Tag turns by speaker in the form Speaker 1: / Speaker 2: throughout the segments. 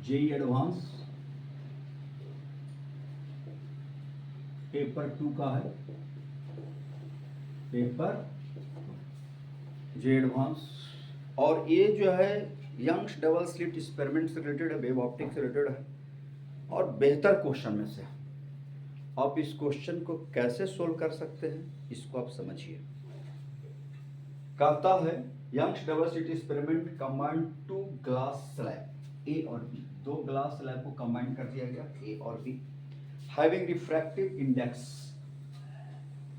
Speaker 1: JEE advance paper 2 का है, paper जे advance. और ये जो है यंग्स डबल स्लिट एक्सपेरिमेंट से रिलेटेड है, वेव ऑप्टिक्स से रिलेटेड है और बेहतर क्वेश्चन में से। आप इस क्वेश्चन को कैसे सोल्व कर सकते हैं इसको आप समझिए। कहता है Young's double slit experiment combine two glass slab A और बी, दो ग्लास स्लैब को कंबाइन कर दिया गया ए और बी, हैविंग रिफ्रैक्टिव इंडेक्स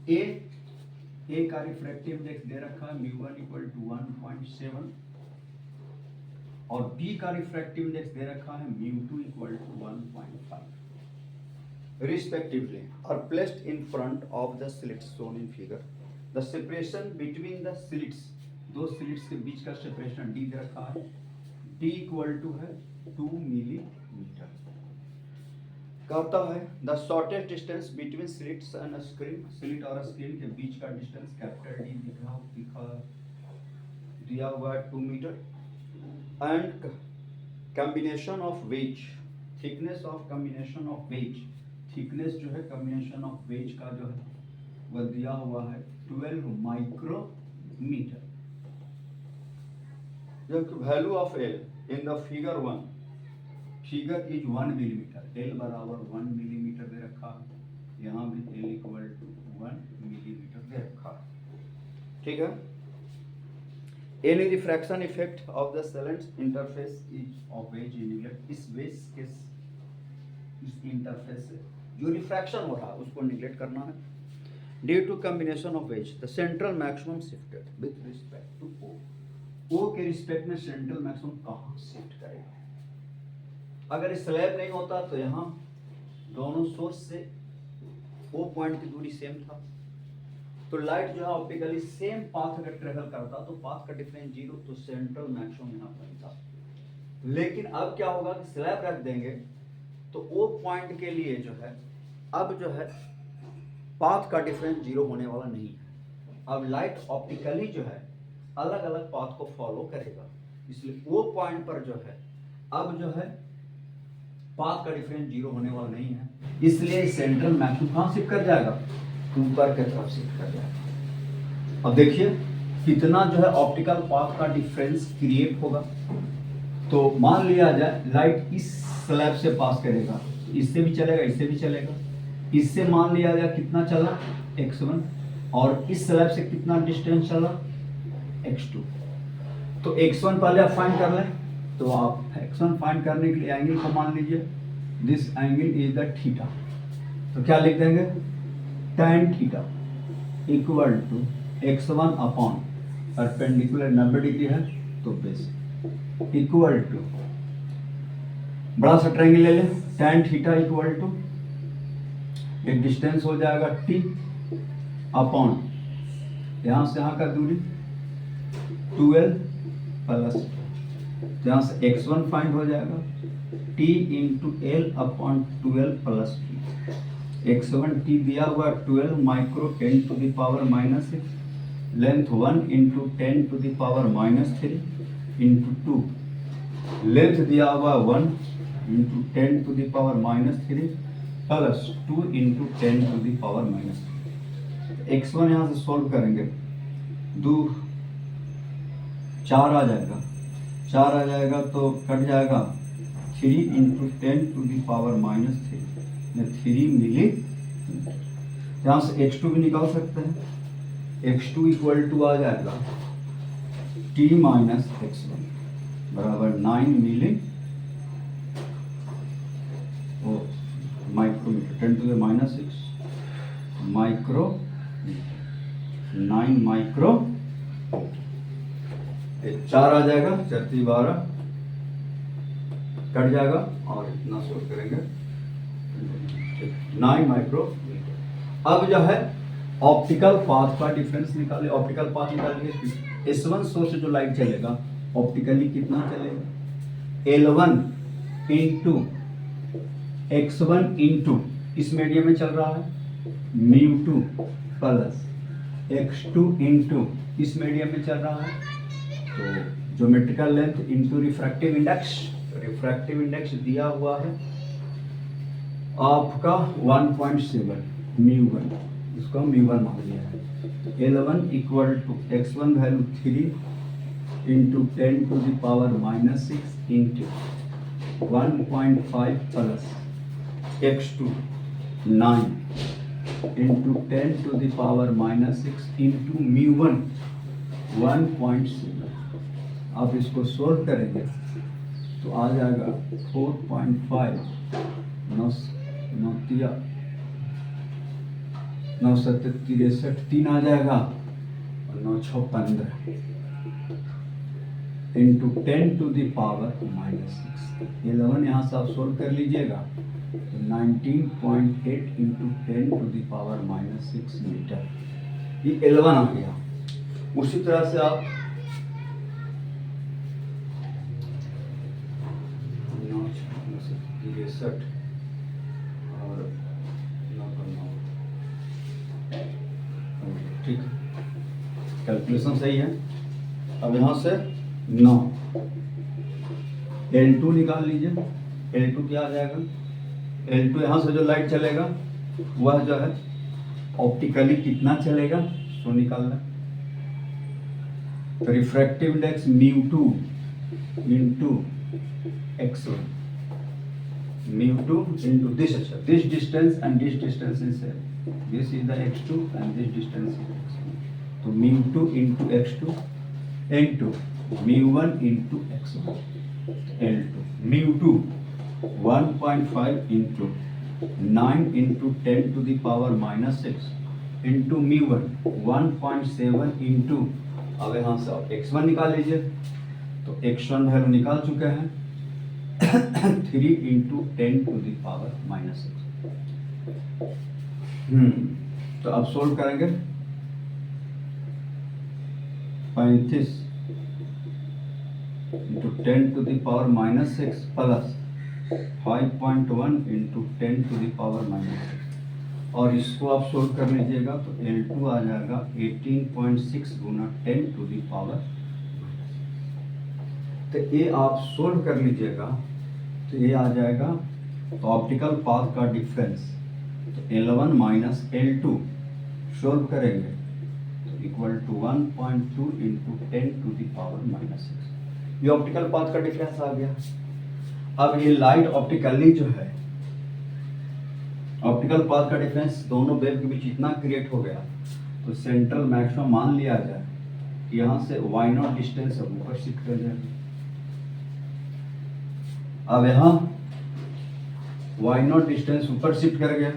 Speaker 1: ए का रिफ्रैक्टिव इंडेक्स दे रखा है μ1 = 1.7 और बी का रिफ्रैक्टिव इंडेक्स दे रखा है μ2 = 1.5 respectively are placed in front of the slits shown in figure. The separation between the slits, दो slits के बीच का separation d दे रखा है, d = है 2 मिलीमीटर। कहता है the shortest distance between slits and screen, slit और screen के बीच का distance कैपिटल D दिया हुआ है 2 metre, and combination of wedge, thickness of combination of wedge, thickness जो है कॉम्बिनेशन ऑफ वेज का जो है वह दिया हुआ है 12 माइक्रोमीटर। जबकि value of L in the figure 1, figure is 1 millimetre, L बराबर 1 मिलीमीटर दे रखा है, यहाँ भी एल = 1 मिलीमीटर दे रखा है। ठीक है। Any refraction effect of the salient interface is of ways neglect, इस वेज के इस इंटरफेस से जो रिफ्रैक्शन हो रहा है उसको निगलेक्ट करना है। Due to combination of wedge the central maximum shifted with respect to O के रिस्पेक्ट में सेंट्रल मैक्सिमम कहाँ शिफ्ट करेगा। अगर स्लैब नहीं होता तो यहाँ दोनों सोर्स से ओ पॉइंट की दूरी सेम था, तो लाइट जो है ऑप्टिकली सेम पाथ अगर ट्रेवल करता तो पाथ का डिफरेंस 0, तो सेंट्रल मैक्सिमम यहाँ बनता। लेकिन अब क्या होगा कि स्लैब रख देंगे तो ओ पॉइंट के लिए जो है अब जो है पाथ का डिफरेंस 0 होने वाला नहीं है। अब लाइट ऑप्टिकली जो है अलग अलग पाथ को फॉलो करेगा, इसलिए ओ पॉइंट पर जो है अब जो है पाथ का डिफरेंस 0 होने वाला नहीं है, इसलिए सेंट्रल मैक्सिमम कहाँ शिफ्ट कर जाएगा, ऊपर की तरफ शिफ्ट कर जाएगा। अब देखिए कितना जो है ऑप्टिकल पाथ का डिफरेंस क्रिएट होगा। तो मान लिया जाए लाइट इस स्लैब से पास करेगा, इससे भी चलेगा इससे भी चलेगा, इससे मान लिया जाए कितना चला x1 और इस स्लैब से कितना डिस्टेंस चला x2। तो x1 पहले आप फाइंड कर लें, तो आप x1 फाइंड करने के लिए एंगल को मान लीजिए this angle is the theta, तो क्या लिख देंगे tan theta = x1 upon perpendicular 90 degree है तो बेस इक्वल टू बड़ा सा ट्रायंगल ले लें, tan थीटा = एक डिस्टेंस हो जाएगा t अपॉन यहाँ से यहाँ का दूरी 12 प्लस, यहाँ से x1 फाइंड हो जाएगा t × l upon 12 plus x1 t दिया हुआ 12 माइक्रो 10⁻⁻6, लेंथ 1 × 10⁻⁻3 × 2, लेंथ दिया हुआ 1 × 10⁻⁻3 प्लस 2 × 10⁻⁻3। x1 यहाँ से सॉल्व करेंगे, 2 4 आ जाएगा, 4 आ जाएगा तो कट जाएगा 3 × 10⁻⁻3 में 3 मिली। यहाँ से x2 भी निकाल सकते हैं, x2 = आ जाएगा t - x1 बराबर 9 मिली माइक्रोमीटर, 10⁻⁻6 माइक्रो 9 माइक्रो, 4 आ जाएगा 4 × 12 कट जाएगा और इतना सोल्व करेंगे 9 माइक्रोमीटर। अब जो है ऑप्टिकल पाथ का डिफरेंस निकालिए, ऑप्टिकल पाथ निकालिए। S1 सोर्स से जो लाइट चलेगा ऑप्टिकली कितना चलेगा, L1 × x1 × इस मीडियम में चल रहा है μ2 प्लस x2 × इस मीडियम में चल रहा है, तो geometrical length into refractive index, refractive index दिया हुआ है आपका 1.7 μ1, इसको μ1 मान लिया है। L1 equal to x1 value 3 into 10 to the power -6 into 1.5 plus x2 9 into 10 to the power -6 into μ1 1.7। आप इसको सोल्व करेंगे तो आ जाएगा 4.5 9 7 63 3 आ जाएगा और 9 6 15 इंटू 10 टू द पावर -6। 11 यहाँ से आप सोल्व कर लीजिएगा तो 19.8 into 10 to the power -6 metre, ये L1 आ गया। उसी तरह से आप 63 और 9 ठीक, कैलकुलेशन सही है। अब यहाँ से 9 L2 निकाल लीजिए। L2 क्या आ जाएगा? L2 यहाँ से जो लाइट चलेगा वह जो है ऑप्टिकली कितना चलेगा तो निकालना। तो refractive index μ2 into x1, μ2 into this distance and this distance is same. This is the x2 and this distance is x1. So μ2 into x2 into μ1 into x1 L2. μ2 1.5 into 9 into 10 to the power -6 into μ1 1.7 into, अब यहाँ से आप x1 निकाल लीजिए तो x1 value निकाल चुके हैं 3 इंटू 10 टू द पावर -6। तो अब सोल्व करेंगे 35 into 10 to the power -6 plus 5.1 into 10 to the power -6 और इसको आप सोल्व कर लीजिएगा तो L2 आ जाएगा 18.6 गुना 10 टू द पावर। तो ये आप सोल्व कर लीजिएगा तो ये आ जाएगा तो ऑप्टिकल पाथ का डिफरेंस तो L1 माइनस L2 सोल्व करेंगे तो equal to 1.2 into 10 to the power -6। ये ऑप्टिकल पाथ का डिफरेंस आ गया। अब ये लाइट ऑप्टिकली जो है ऑप्टिकल पाथ का डिफरेंस दोनों वेव के बीच इतना क्रिएट हो गया तो सेंट्रल मैक्सिमम मान लिया जाए कि यहाँ से y0 डिस्टेंस ऊपर शिफ्ट कर जाएगा। अब यहाँ y0 डिस्टेंस ऊपर शिफ्ट कर गया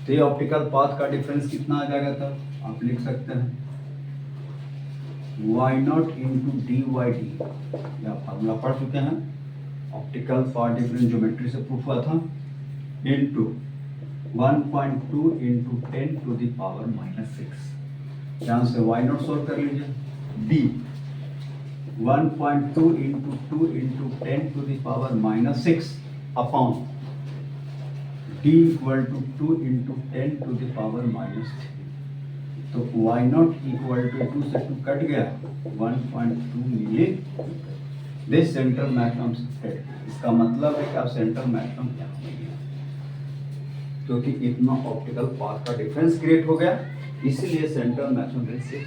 Speaker 1: तो ये ऑप्टिकल पाथ का डिफरेंस कितना आ जाएगा? तब आप लिख सकते हैं y0 इंटू dy dt, या फार्मूला पढ़ चुके हैं, ऑप्टिकल पाथ डिफरेंस ज्योमेट्री से प्रूफ हुआ था, into 1.2 into 10 to the power -6। यहाँ से y0 सोल्व कर लीजिए, d 1.2 into 2 into 10 to the power -6 upon d equal to 2 into 10 to the power -3। तो y0 इक्वल टू 2 से 2 कट गया 1.2 मिली। दिस सेंट्रल मैक्सिमम सेट, इसका मतलब है कि आप सेंट्रल मैक्सिमम क्या क्योंकि इतना ऑप्टिकल पाथ का डिफरेंस क्रिएट हो गया इसलिए सेंट्रल मैक्सिमम से